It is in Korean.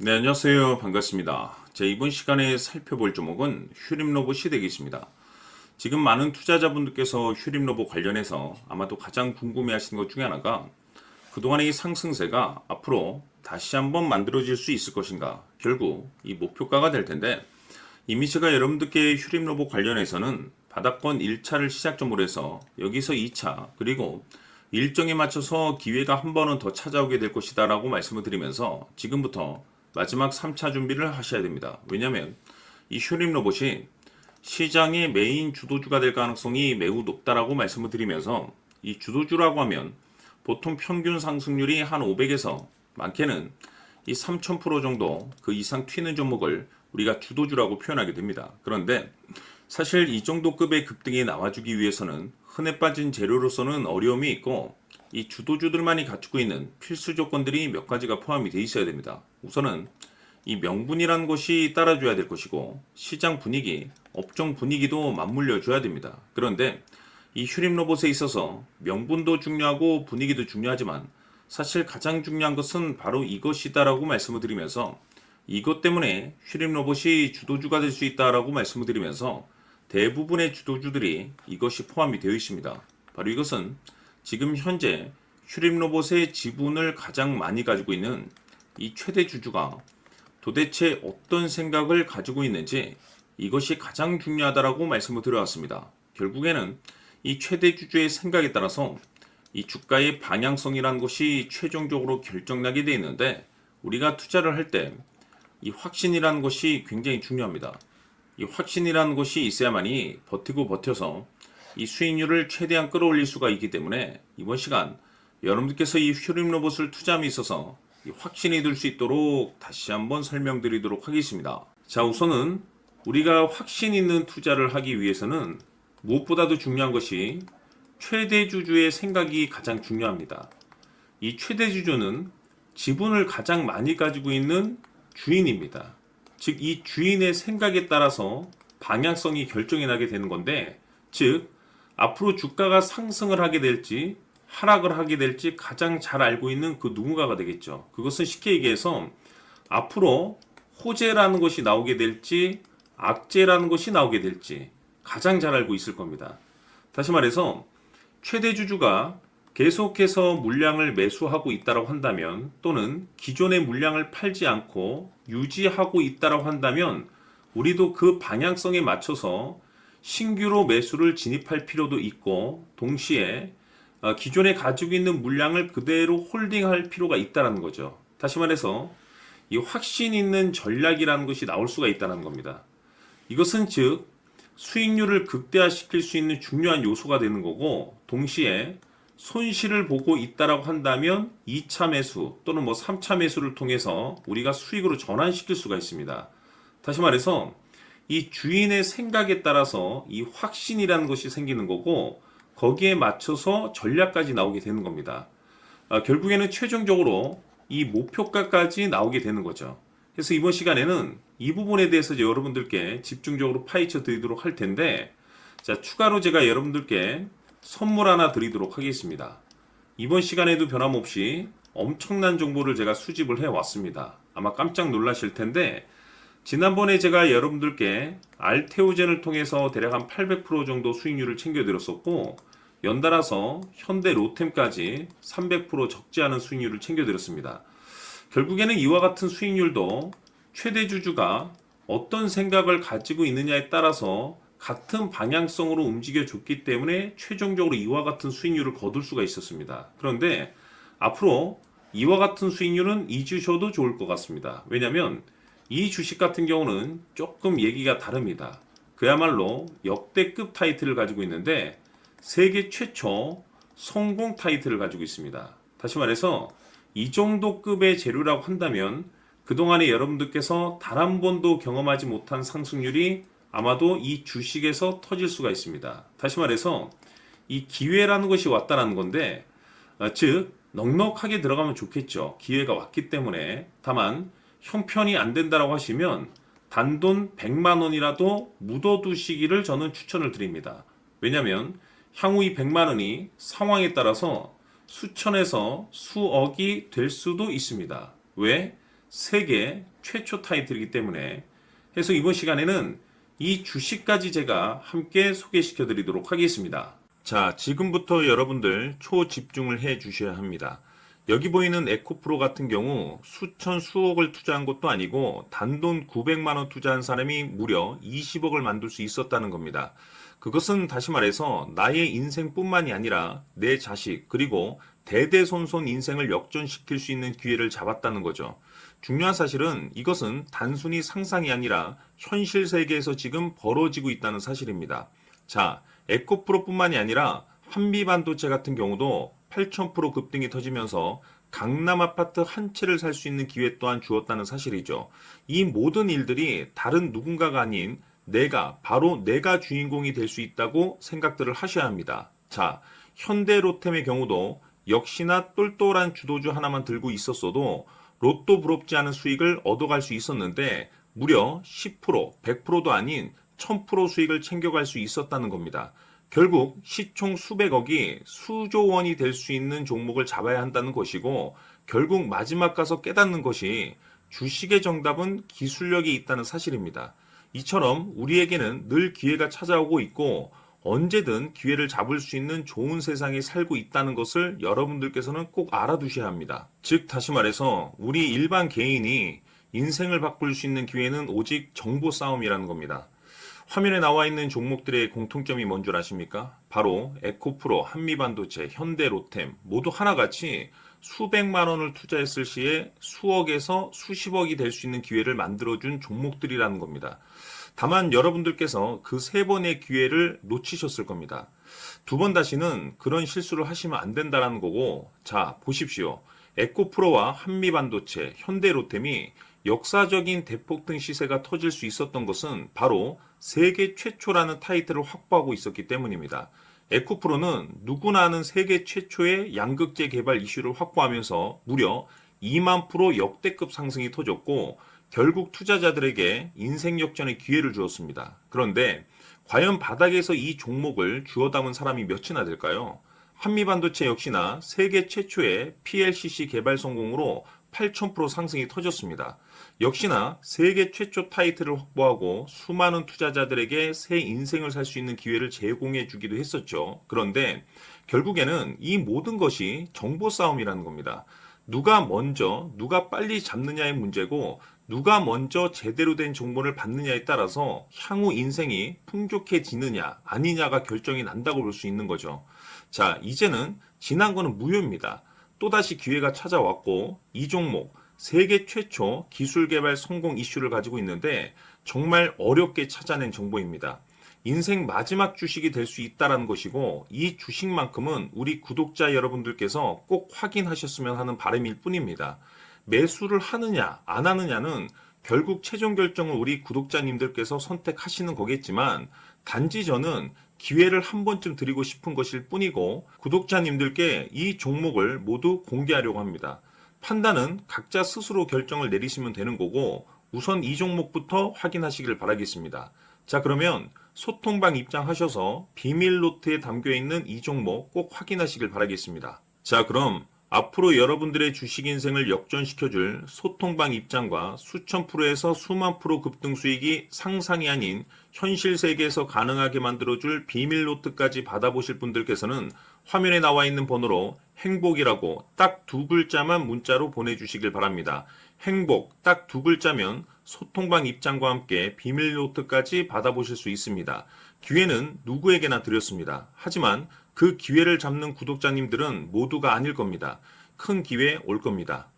네, 안녕하세요. 반갑습니다. 이번 시간에 살펴볼 종목은 휴림로봇이 되겠습니다. 지금 많은 투자자분들께서 휴림로봇 관련해서 아마도 가장 궁금해 하시는 것 중에 하나가 그동안의 이 상승세가 앞으로 다시 한번 만들어질 수 있을 것인가, 결국 이 목표가가 될 텐데, 이미 제가 여러분들께 휴림로봇 관련해서는 바닥권 1차를 시작점으로 해서 여기서 2차, 그리고 일정에 맞춰서 기회가 한 번은 더 찾아오게 될 것이다 라고 말씀을 드리면서 지금부터 마지막 3차 준비를 하셔야 됩니다. 왜냐하면 이 휴림 로봇이 시장의 메인 주도주가 될 가능성이 매우 높다라고 말씀을 드리면서, 이 주도주라고 하면 보통 평균 상승률이 한 500에서 많게는 이 3000% 정도 그 이상 튀는 종목을 우리가 주도주라고 표현하게 됩니다. 그런데 사실 이 정도 급의 급등이 나와주기 위해서는 흔해 빠진 재료로서는 어려움이 있고, 이 주도주들만이 갖추고 있는 필수 조건들이 몇 가지가 포함이 되어 있어야 됩니다. 우선은 이 명분이라는 것이 따라줘야 될 것이고, 시장 분위기, 업종 분위기도 맞물려 줘야 됩니다. 그런데 이 휴림 로봇에 있어서 명분도 중요하고 분위기도 중요하지만 사실 가장 중요한 것은 바로 이것이다라고 말씀을 드리면서, 이것 때문에 휴림 로봇이 주도주가 될 수 있다라고 말씀을 드리면서 대부분의 주도주들이 이것이 포함이 되어 있습니다. 바로 이것은 지금 현재 휴림 로봇의 지분을 가장 많이 가지고 있는 이 최대 주주가 도대체 어떤 생각을 가지고 있는지, 이것이 가장 중요하다라고 말씀을 드려왔습니다. 결국에는 이 최대 주주의 생각에 따라서 이 주가의 방향성이라는 것이 최종적으로 결정나게 되어 있는데, 우리가 투자를 할 때 이 확신이라는 것이 굉장히 중요합니다. 이 확신이라는 것이 있어야만이 버티고 버텨서 이 수익률을 최대한 끌어올릴 수가 있기 때문에, 이번 시간 여러분들께서 이 휴림 로봇을 투자함에 있어서 이 확신이 들 수 있도록 다시 한번 설명드리도록 하겠습니다. 자, 우선은 우리가 확신 있는 투자를 하기 위해서는 무엇보다도 중요한 것이 최대 주주의 생각이 가장 중요합니다. 이 최대 주주는 지분을 가장 많이 가지고 있는 주인입니다. 즉, 이 주인의 생각에 따라서 방향성이 결정이 나게 되는 건데, 즉 앞으로 주가가 상승을 하게 될지 하락을 하게 될지 가장 잘 알고 있는 그 누군가가 되겠죠. 그것은 쉽게 얘기해서 앞으로 호재라는 것이 나오게 될지 악재라는 것이 나오게 될지 가장 잘 알고 있을 겁니다. 다시 말해서 최대 주주가 계속해서 물량을 매수하고 있다고 한다면, 또는 기존의 물량을 팔지 않고 유지하고 있다고 한다면, 우리도 그 방향성에 맞춰서 신규로 매수를 진입할 필요도 있고, 동시에 기존에 가지고 있는 물량을 그대로 홀딩할 필요가 있다는 거죠. 다시 말해서 이 확신 있는 전략이라는 것이 나올 수가 있다는 겁니다. 이것은 즉 수익률을 극대화시킬 수 있는 중요한 요소가 되는 거고, 동시에 손실을 보고 있다라고 한다면 2차 매수 또는 3차 매수를 통해서 우리가 수익으로 전환시킬 수가 있습니다. 다시 말해서 이 주인의 생각에 따라서 이 확신이라는 것이 생기는 거고, 거기에 맞춰서 전략까지 나오게 되는 겁니다. 결국에는 최종적으로 이 목표가까지 나오게 되는 거죠. 그래서 이번 시간에는 이 부분에 대해서 여러분들께 집중적으로 파헤쳐 드리도록 할 텐데, 자, 추가로 제가 여러분들께 선물 하나 드리도록 하겠습니다. 이번 시간에도 변함없이 엄청난 정보를 제가 수집을 해 왔습니다. 아마 깜짝 놀라실 텐데, 지난번에 제가 여러분들께 알테오젠을 통해서 대략 한 800% 정도 수익률을 챙겨드렸었고, 연달아서 현대 로템까지 300% 적지 않은 수익률을 챙겨드렸습니다. 결국에는 이와 같은 수익률도 최대 주주가 어떤 생각을 가지고 있느냐에 따라서 같은 방향성으로 움직여 줬기 때문에 최종적으로 이와 같은 수익률을 거둘 수가 있었습니다. 그런데 앞으로 이와 같은 수익률은 잊으셔도 좋을 것 같습니다. 왜냐하면 이 주식 같은 경우는 조금 얘기가 다릅니다. 그야말로 역대급 타이틀을 가지고 있는데 세계 최초 성공 타이틀을 가지고 있습니다. 다시 말해서 이 정도 급의 재료라고 한다면 그동안에 여러분들께서 단 한 번도 경험하지 못한 상승률이 아마도 이 주식에서 터질 수가 있습니다. 다시 말해서 이 기회라는 것이 왔다는 건데, 즉 넉넉하게 들어가면 좋겠죠. 기회가 왔기 때문에. 다만 형편이 안 된다라고 하시면 단돈 100만 원이라도 묻어두시기를 저는 추천을 드립니다. 왜냐하면 향후 이 100만 원이 상황에 따라서 수천에서 수억이 될 수도 있습니다. 왜? 세계 최초 타이틀이기 때문에 해서 이번 시간에는 이 주식까지 제가 함께 소개시켜 드리도록 하겠습니다. 자, 지금부터 여러분들 초집중을 해 주셔야 합니다. 여기 보이는 에코프로 같은 경우 수천 수억을 투자한 것도 아니고 단돈 900만 원 투자한 사람이 무려 20억을 만들 수 있었다는 겁니다. 그것은 다시 말해서 나의 인생뿐만이 아니라 내 자식 그리고 대대손손 인생을 역전시킬 수 있는 기회를 잡았다는 거죠. 중요한 사실은 이것은 단순히 상상이 아니라 현실 세계에서 지금 벌어지고 있다는 사실입니다. 자, 에코프로뿐만이 아니라 한미반도체 같은 경우도 8,000% 급등이 터지면서 강남 아파트 한 채를 살 수 있는 기회 또한 주었다는 사실이죠. 이 모든 일들이 다른 누군가가 아닌 바로 내가 주인공이 될 수 있다고 생각들을 하셔야 합니다. 자, 현대로템의 경우도 역시나 똘똘한 주도주 하나만 들고 있었어도 로또 부럽지 않은 수익을 얻어갈 수 있었는데 무려 10%, 100%도 아닌 1000% 수익을 챙겨갈 수 있었다는 겁니다. 결국 시총 수백억이 수조 원이 될 수 있는 종목을 잡아야 한다는 것이고 결국 마지막 가서 깨닫는 것이 주식의 정답은 기술력이 있다는 사실입니다. 이처럼 우리에게는 늘 기회가 찾아오고 있고 언제든 기회를 잡을 수 있는 좋은 세상에 살고 있다는 것을 여러분들께서는 꼭 알아두셔야 합니다. 즉 다시 말해서 우리 일반 개인이 인생을 바꿀 수 있는 기회는 오직 정보 싸움이라는 겁니다. 화면에 나와 있는 종목들의 공통점이 뭔 줄 아십니까? 바로 에코프로, 한미반도체, 현대로템 모두 하나같이 수백만 원을 투자했을 시에 수억에서 수십억이 될 수 있는 기회를 만들어준 종목들이라는 겁니다. 다만 여러분들께서 그 세 번의 기회를 놓치셨을 겁니다. 두 번 다시는 그런 실수를 하시면 안 된다는 거고, 자, 보십시오. 에코프로와 한미반도체, 현대로템이 역사적인 대폭등 시세가 터질 수 있었던 것은 바로 세계 최초라는 타이틀을 확보하고 있었기 때문입니다. 에코프로는 누구나 아는 세계 최초의 양극재 개발 이슈를 확보하면서 무려 2만 프로 역대급 상승이 터졌고 결국 투자자들에게 인생 역전의 기회를 주었습니다. 그런데 과연 바닥에서 이 종목을 주워 담은 사람이 몇이나 될까요? 한미반도체 역시나 세계 최초의 PLCC 개발 성공으로 8,000% 상승이 터졌습니다. 역시나 세계 최초 타이틀을 확보하고 수많은 투자자들에게 새 인생을 살 수 있는 기회를 제공해 주기도 했었죠. 그런데 결국에는 이 모든 것이 정보 싸움이라는 겁니다. 누가 먼저, 누가 빨리 잡느냐의 문제고 누가 먼저 제대로 된 정보를 받느냐에 따라서 향후 인생이 풍족해지느냐 아니냐가 결정이 난다고 볼 수 있는 거죠. 자, 이제는 지난 거는 무효입니다. 또다시 기회가 찾아왔고 이 종목 세계 최초 기술 개발 성공 이슈를 가지고 있는데 정말 어렵게 찾아낸 정보입니다. 인생 마지막 주식이 될 수 있다는 것이고 이 주식만큼은 우리 구독자 여러분들께서 꼭 확인하셨으면 하는 바람일 뿐입니다. 매수를 하느냐 안 하느냐는 결국 최종 결정을 우리 구독자님들께서 선택하시는 거겠지만 단지 저는 기회를 한 번쯤 드리고 싶은 것일 뿐이고 구독자님들께 이 종목을 모두 공개하려고 합니다. 판단은 각자 스스로 결정을 내리시면 되는 거고 우선 이 종목부터 확인하시길 바라겠습니다. 자, 그러면 소통방 입장하셔서 비밀 노트에 담겨 있는 이 종목 꼭 확인하시길 바라겠습니다. 자, 그럼 앞으로 여러분들의 주식 인생을 역전시켜줄 소통방 입장과 수천 프로에서 수만 프로 급등 수익이 상상이 아닌 현실 세계에서 가능하게 만들어줄 비밀 노트까지 받아보실 분들께서는 화면에 나와 있는 번호로 행복이라고 딱 두 글자만 문자로 보내주시길 바랍니다. 행복 딱 두 글자면 소통방 입장과 함께 비밀 노트까지 받아보실 수 있습니다. 기회는 누구에게나 드렸습니다. 하지만 그 기회를 잡는 구독자님들은 모두가 아닐 겁니다. 큰 기회 올 겁니다.